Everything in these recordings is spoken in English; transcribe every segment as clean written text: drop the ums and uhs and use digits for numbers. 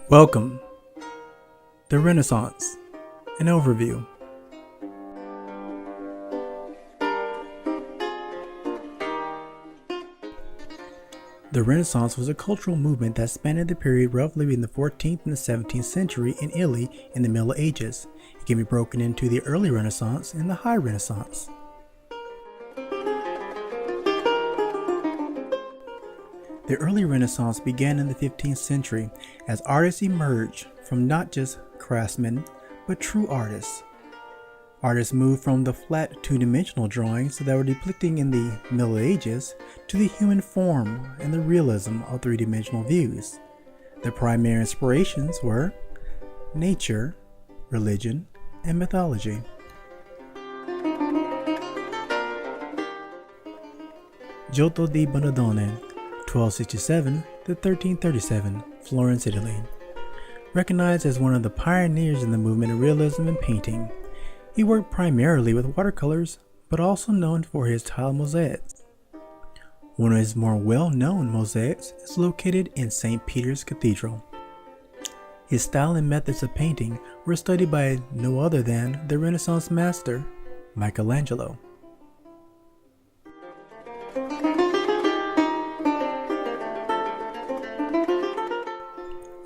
Welcome. The Renaissance. An overview. The Renaissance was a cultural movement that spanned the period roughly in the 14th and the 17th century in Italy in the Middle Ages. It can be broken into the early Renaissance and the High Renaissance. The early Renaissance began in the 15th century as artists emerged from not just craftsmen, but true artists. Artists moved from the flat two-dimensional drawings that were depicting in the Middle Ages to the human form and the realism of three-dimensional views. The primary inspirations were nature, religion, and mythology. Giotto di Bondone, 1267 to 1337, Florence, Italy. Recognized as one of the pioneers in the movement of realism in painting, he worked primarily with watercolors, but also known for his tile mosaics. One of his more well-known mosaics is located in St. Peter's Cathedral. His style and methods of painting were studied by no other than the Renaissance master, Michelangelo.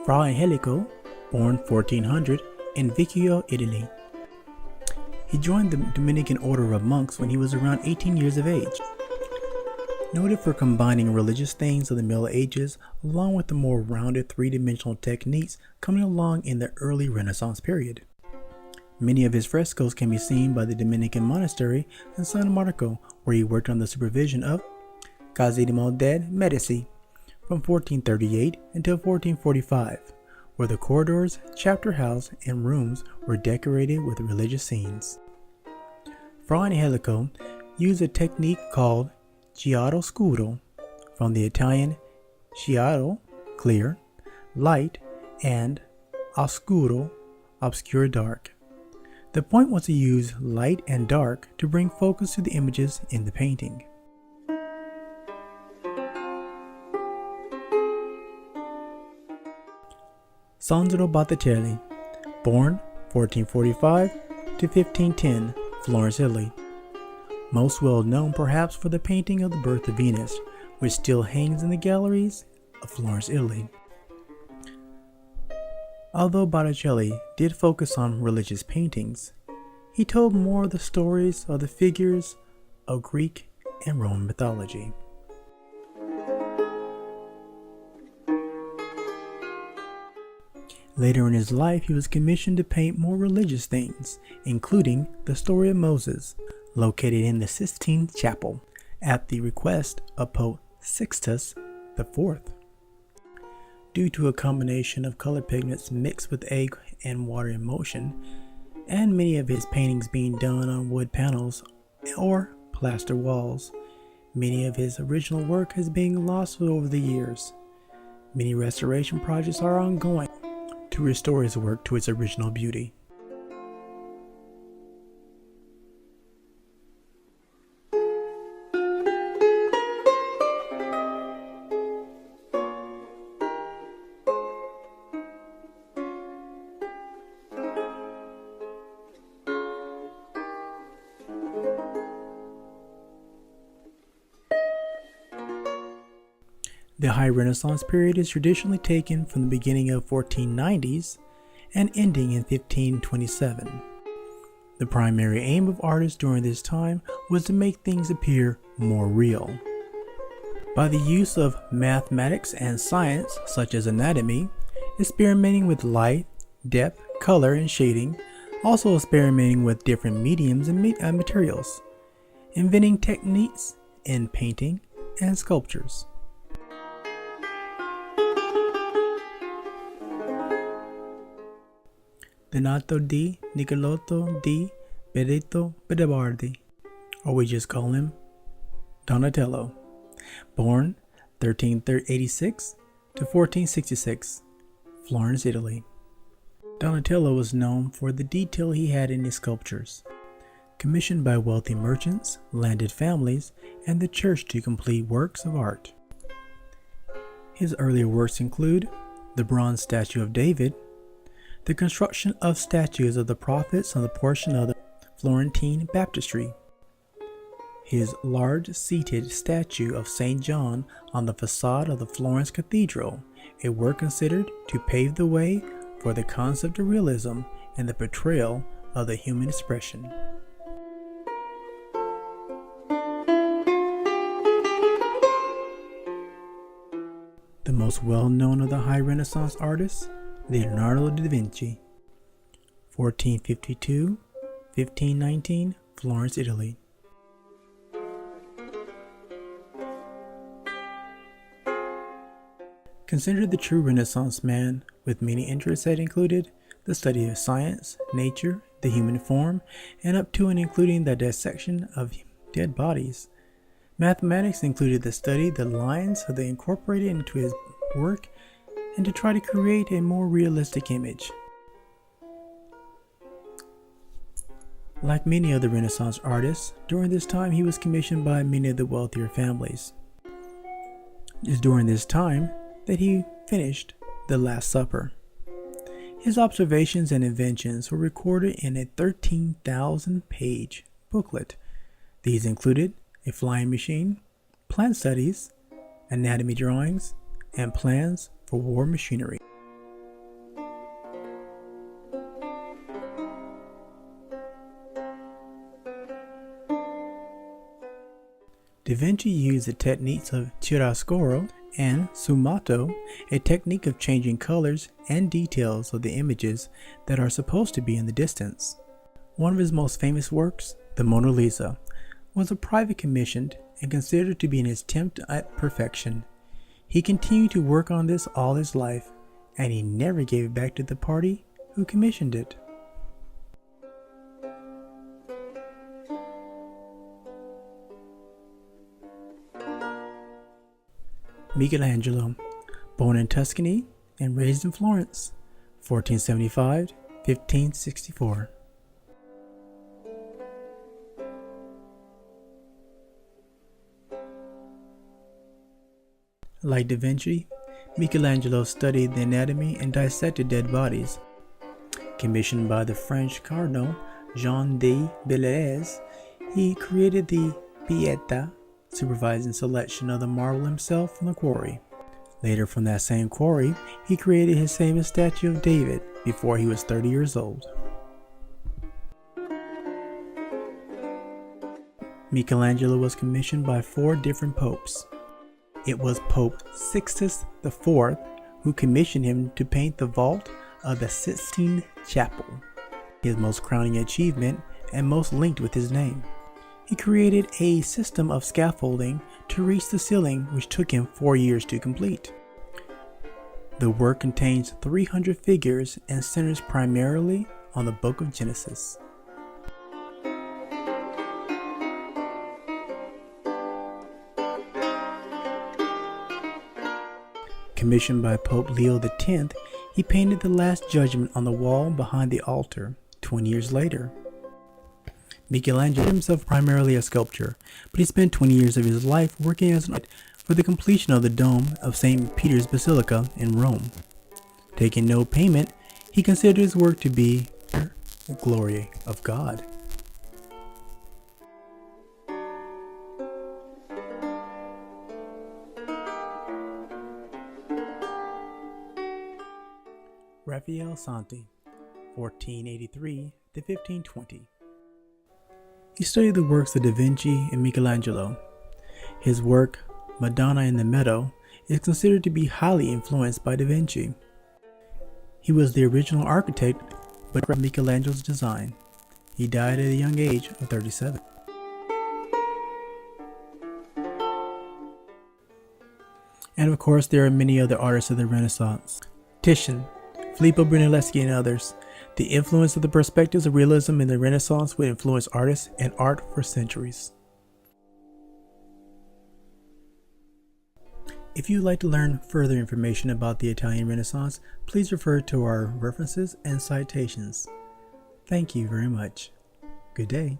Fra Angelico, born 1400 in Vicchio, Italy. He joined the Dominican order of monks when he was around 18 years of age. Noted for combining religious themes of the Middle Ages along with the more rounded three-dimensional techniques coming along in the early Renaissance period. Many of his frescoes can be seen by the Dominican monastery in San Marco, where he worked under the supervision of Cosimo de' Medici from 1438 until 1445, where the corridors, chapter house, and rooms were decorated with religious scenes. Fra Angelico used a technique called chiaroscuro, from the Italian chiaro, clear, light, and oscuro, obscure, dark. The point was to use light and dark to bring focus to the images in the painting. Sandro Botticelli, born 1445 to 1510, Florence, Italy. Most well known perhaps for the painting of the Birth of Venus, which still hangs in the galleries of Florence, Italy. Although Botticelli did focus on religious paintings, he told more of the stories of the figures of Greek and Roman mythology. Later in his life, he was commissioned to paint more religious themes, including the story of Moses, located in the Sistine Chapel, at the request of Pope Sixtus IV. Due to a combination of color pigments mixed with egg and water in motion, and many of his paintings being done on wood panels or plaster walls, many of his original work has been lost over the years. Many restoration projects are ongoing to restore his work to its original beauty. The High Renaissance period is traditionally taken from the beginning of 1490s and ending in 1527. The primary aim of artists during this time was to make things appear more real. By the use of mathematics and science such as anatomy, experimenting with light, depth, color, and shading, also experimenting with different mediums and materials, inventing techniques in painting and sculptures. Donato di Nicolotto di Benedetto Bedebardi, or we just call him Donatello, born 1386 to 1466, Florence, Italy. Donatello was known for the detail he had in his sculptures, commissioned by wealthy merchants, landed families, and the church to complete works of art. His earlier works include the bronze statue of David, the construction of statues of the prophets on the portion of the Florentine baptistry, his large seated statue of St. John on the facade of the Florence Cathedral, a work considered to pave the way for the concept of realism and the portrayal of the human expression. The most well-known of the High Renaissance artists, Leonardo da Vinci, 1452-1519, Florence, Italy. Considered the true Renaissance man, with many interests that included the study of science, nature, the human form, and up to and including the dissection of dead bodies. Mathematics included the study the lines that they incorporated into his work and to try to create a more realistic image. Like many other Renaissance artists, during this time he was commissioned by many of the wealthier families. It is during this time that he finished The Last Supper. His observations and inventions were recorded in a 13,000-page booklet. These included a flying machine, plant studies, anatomy drawings, and plans for war machinery. Da Vinci used the techniques of chiaroscuro and sfumato, a technique of changing colors and details of the images that are supposed to be in the distance. One of his most famous works, the Mona Lisa, was a private commissioned and considered to be an attempt at perfection. He continued to work on this all his life, and he never gave it back to the party who commissioned it. Michelangelo, born in Tuscany and raised in Florence, 1475-1564. Like Da Vinci, Michelangelo studied the anatomy and dissected dead bodies. Commissioned by the French Cardinal Jean de Bellairs, he created the Pietà, supervising selection of the marble himself from the quarry. Later, from that same quarry, he created his famous statue of David before he was 30 years old. Michelangelo was commissioned by 4 different popes. It was Pope Sixtus IV who commissioned him to paint the vault of the Sistine Chapel, his most crowning achievement and most linked with his name. He created a system of scaffolding to reach the ceiling, which took him 4 years to complete. The work contains 300 figures and centers primarily on the Book of Genesis. Commissioned by Pope Leo X, he painted the Last Judgment on the wall behind the altar 20 years later. Michelangelo himself primarily a sculptor, but he spent 20 years of his life working as an artist for the completion of the dome of St. Peter's Basilica in Rome. Taking no payment, he considered his work to be the glory of God. Raphael Santi, 1483-1520. He studied the works of Da Vinci and Michelangelo. His work, Madonna in the Meadow, is considered to be highly influenced by Da Vinci. He was the original architect, but for Michelangelo's design. He died at a young age of 37. And of course, there are many other artists of the Renaissance. Titian, Filippo Brunelleschi, and others. The influence of the perspectives of realism in the Renaissance would influence artists and art for centuries. If you'd like to learn further information about the Italian Renaissance, please refer to our references and citations. Thank you very much. Good day.